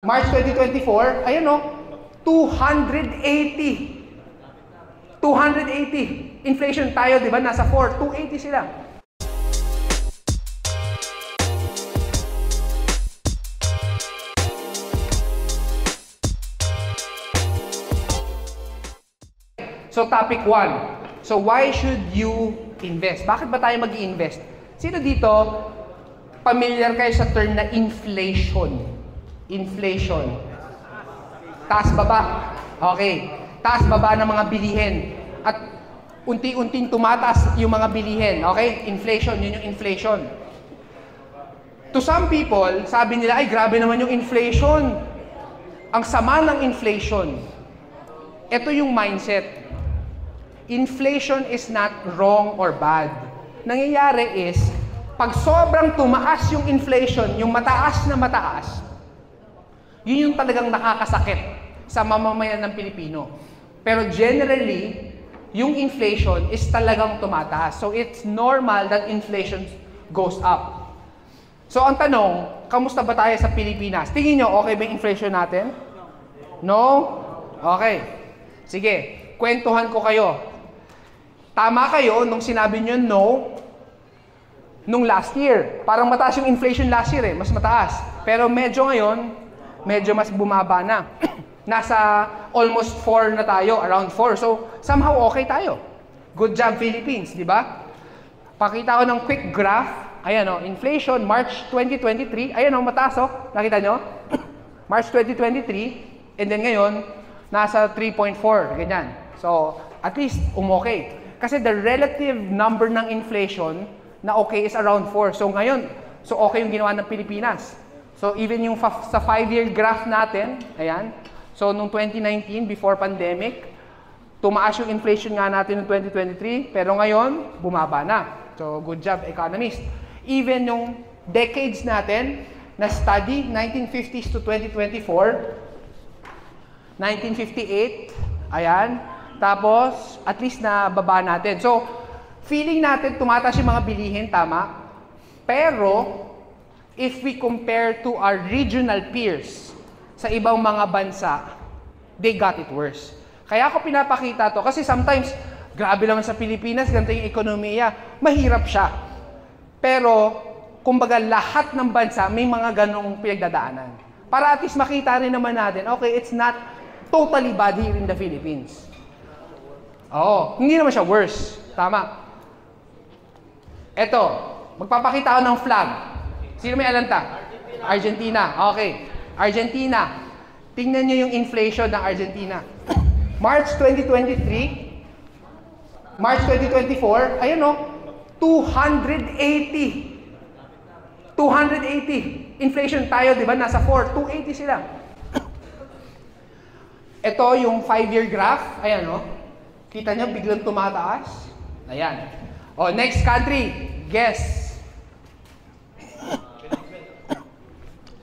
March 2024, ayan o, 280. 280. Inflation tayo, di ba? Nasa 4. 280 sila. So, topic 1. So, why should you invest? Bakit ba tayo mag-i-invest? Sino dito, familiar kayo sa term na inflation? Inflation. Taas baba. Okay. Taas baba ng mga bilihin. At unti-unting tumataas yung mga bilihin. Okay? Inflation. Yun yung inflation. To some people, sabi nila, ay grabe naman yung inflation. Ang sama ng inflation. Ito yung mindset. Inflation is not wrong or bad. Nangyayari is, pag sobrang tumaas yung inflation, yung mataas na mataas, yun yung talagang nakakasakit sa mamamayan ng Pilipino. Pero generally, yung inflation is talagang tumataas. So it's normal that inflation goes up. So ang tanong, kamusta ba tayo sa Pilipinas? Tingin nyo, okay ba yung inflation natin? No? Okay. Sige, kwentuhan ko kayo. Tama kayo nung sinabi nyo no nung last year. Parang mataas yung inflation last year mas mataas. Pero medyo ngayon, medyo mas bumaba na. Nasa almost 4 na tayo, around 4. So, somehow okay tayo. Good job, Philippines, di ba? Pakita ko ng quick graph. Ayan o, inflation, March 2023. Ayan o, mataas o. Nakita nyo? March 2023. And then ngayon, nasa 3.4. Ganyan. So, at least, okay. Kasi the relative number ng inflation na okay is around 4. So, ngayon, so okay yung ginawa ng Pilipinas. So, even yung sa 5-year graph natin, ayan. So, nung 2019, before pandemic, tumaas yung inflation nga natin noong 2023, pero ngayon, bumaba na. So, good job, economist. Even yung decades natin, na study, 1950s to 2024, 1958, ayan. Tapos, at least na baba natin. So, feeling natin tumataas yung mga bilihin, tama? Pero, if we compare to our regional peers sa ibang mga bansa, they got it worse. Kaya ako pinapakita to kasi sometimes, grabe naman sa Pilipinas, ganito yung ekonomiya, mahirap siya. Pero, kumbaga lahat ng bansa may mga ganong pinagdadaanan. Para at least makita rin naman natin, okay, it's not totally bad here in the Philippines. Oo, hindi naman siya worse. Tama. Eto, magpapakita ako ng flag. Sino may alam ta? Argentina. Okay. Argentina. Tingnan nyo yung inflation ng Argentina. March 2023, March 2024, ayan o, 280. 280. Inflation tayo, di ba? Nasa 4. 280 sila. Ito yung 5-year graph. Ayan o. Kita nyo, biglang tumataas. Ayan. O, next country. Guess.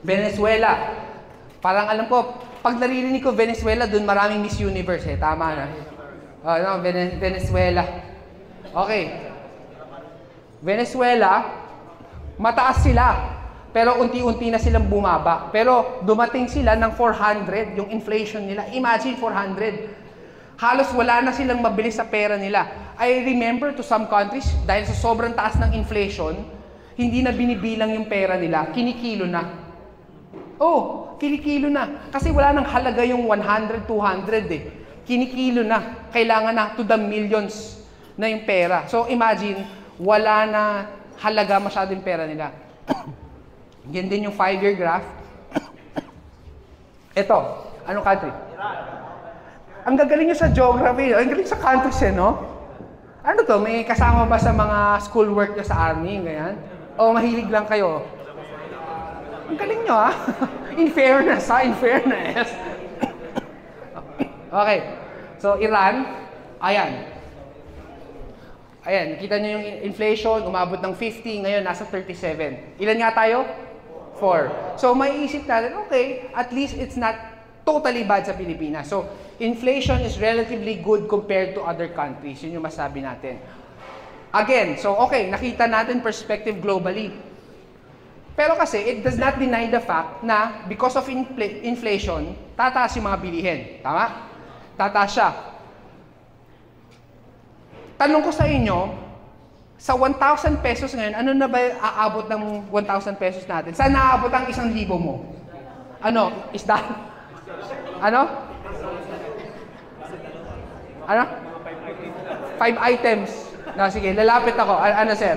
Venezuela. Parang alam ko, pag naririnig ko Venezuela, dun maraming Miss Universe eh. Tama na. No, Venezuela. Okay. Venezuela, mataas sila. Pero unti-unti na silang bumaba. Pero dumating sila ng 400, yung inflation nila. Imagine 400. Halos wala na silang mabili sa pera nila. I remember to some countries, dahil sa sobrang taas ng inflation, hindi na binibilang yung pera nila, kinikilo na. Oh, kinikilo na. Kasi wala nang halaga yung 100, 200 eh. Kinikilo na. Kailangan na to the millions na yung pera. So imagine, wala na halaga masyado yung pera nila. Yan din yung 5-year graph. Ito, anong country? Ang gagaling nyo sa geography, ang galing sa countries eh, no? Ano to, may kasama ba sa mga schoolwork nyo sa army, ganyan? O mahilig lang kayo? Ang galing nyo, ha? In fairness, ha? In fairness. Okay. So, Iran, ayan. Ayan, nakita nyo yung inflation, umabot ng 50, ngayon nasa 37. Ilan nga tayo? 4. So, maiisip natin, okay, at least it's not totally bad sa Pilipinas. So, inflation is relatively good compared to other countries. Yun yung masabi natin. Again, so okay, nakita natin perspective globally. Pero kasi, it does not deny the fact na because of inflation, tataas yung mga bilihin. Tama? Tataas siya. Tanong ko sa inyo, sa 1,000 pesos ngayon, ano na ba aabot ng 1,000 pesos natin? Saan naaabot ang 1,000 mo? Ano? Isda? Ano? Ano? 5 items. No, sige, lalapit ako. Ano, sir?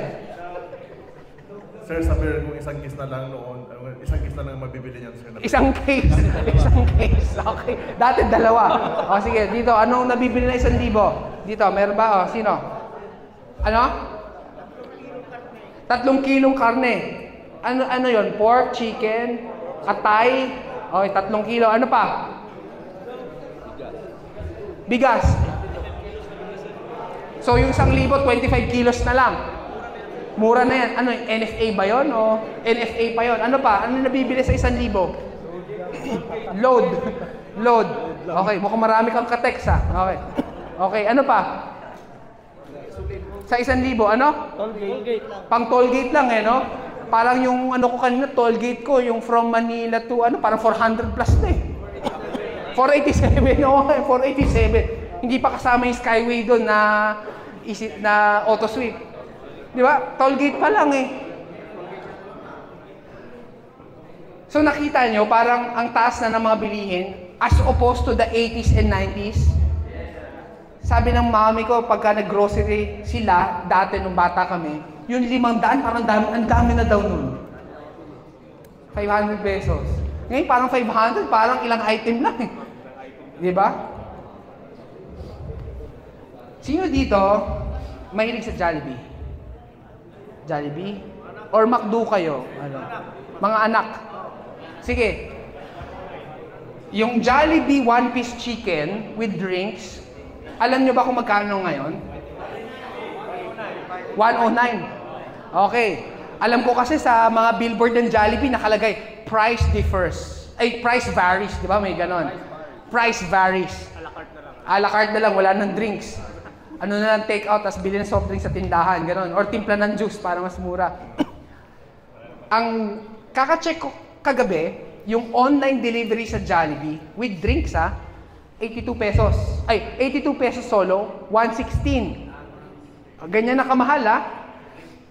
Sir, sabi kung isang case na lang noon, isang case na lang mabibili niyan, sir. Isang case. Isang case. Okay. Dati dalawa. O sige, dito, anong nabibili na 1,000? Dito, meron ba? O, sino? Ano? 3 kilong karne. Ano yon? Pork, chicken, atay. O, 3 kilo. Ano pa? Bigas. So, yung 1,000, 25 kilos na lang. Mura na yan. Ano, NFA ba yun? O NFA pa yun? Ano pa? Ano nabibili sa 1,000? Load. Load. Okay, mukhang marami kang ka-text ha. Okay. Okay, ano pa? Sa 1,000, ano? Tollgate lang. Pang tollgate lang no? Parang yung ano ko kanina, tollgate ko, yung from Manila to parang 400 plus na 487, okay, 487. Hindi pa kasama yung Skyway doon na auto sweep. Di ba? Tollgate pa lang So nakita nyo, parang ang taas na ng mga bilihin as opposed to the 80s and 90s. Sabi ng mami ko, pagka nag-grocery sila, dati nung bata kami, yung 500, parang ang dami na daw nun. 500 pesos. Ngayon parang 500, parang ilang item lang Di ba? Sino dito mahilig sa Jollibee? Jollibee? Or McDo kayo? Ano? Mga anak. Sige. Yung Jollibee one-piece chicken with drinks, alam nyo ba kung magkano ngayon? 109. Okay. Alam ko kasi sa mga billboard ng Jollibee nakalagay, price differs. Price varies. Di ba? May ganon. Price varies. A la carte na lang, wala ng drinks. Ano na lang, take out, tapos bilhin ng soft drinks sa tindahan, gano'n. Or timpla ng juice para mas mura. Ang kaka-check ko kagabi, yung online delivery sa Jollibee, with drinks 82 pesos. 82 pesos solo, 116. Ganyan na kamahal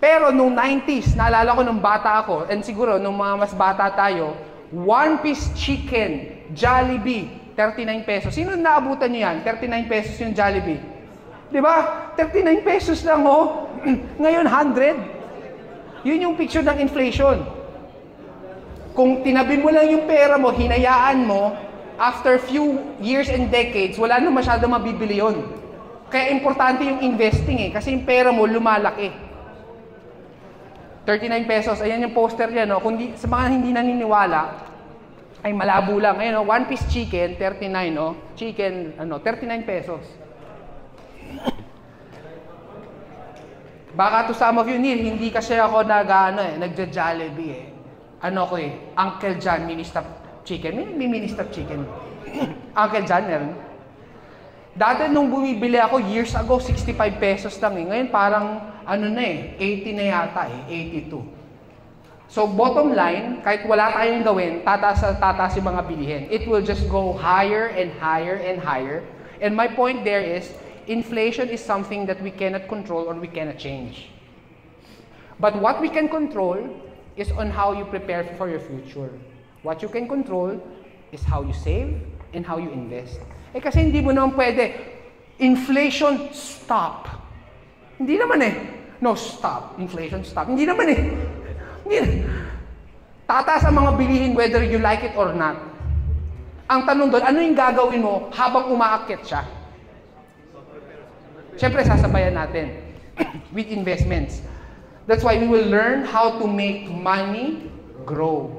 Pero nung 90s, naalala ko nung bata ako, and siguro nung mga mas bata tayo, one-piece chicken, Jollibee, 39 pesos. Sino naabutan nyo yan? 39 pesos yung Jollibee. Di ba? 39 pesos lang Ngayon 100. Yun yung picture ng inflation. Kung tinabi mo lang yung pera mo, hinayaan mo, after few years and decades, wala nang masyado mabibili yun. Kaya importante yung investing kasi yung pera mo lumalaki. 39 pesos. Ayan yung poster niya, Kung sa mga hindi naniniwala, ay malabo lang. Ayan, one piece chicken, 39, Chicken, 39 pesos. Baka to some of you, Neil, hindi kasi ako nagja-Jollibee Uncle John, mini-stop chicken. May mini-stop chicken. Uncle John, meron. Dati nung bumibili ako, years ago, 65 pesos lang Ngayon parang, 80 na yata 82. So bottom line, kahit wala tayong gawin, tataas yung mga bilihin. It will just go higher and higher and higher. And my point there is, inflation is something that we cannot control or we cannot change. But what we can control is on how you prepare for your future. What you can control is how you save and how you invest. Kasi hindi mo naman pwede, inflation, stop. Hindi naman No, stop. Inflation, stop. Hindi naman Tataas ang mga bilihin whether you like it or not. Ang tanong doon, ano yung gagawin mo habang umaakyat siya? Siyempre, sasabayan natin with investments. That's why we will learn how to make money grow.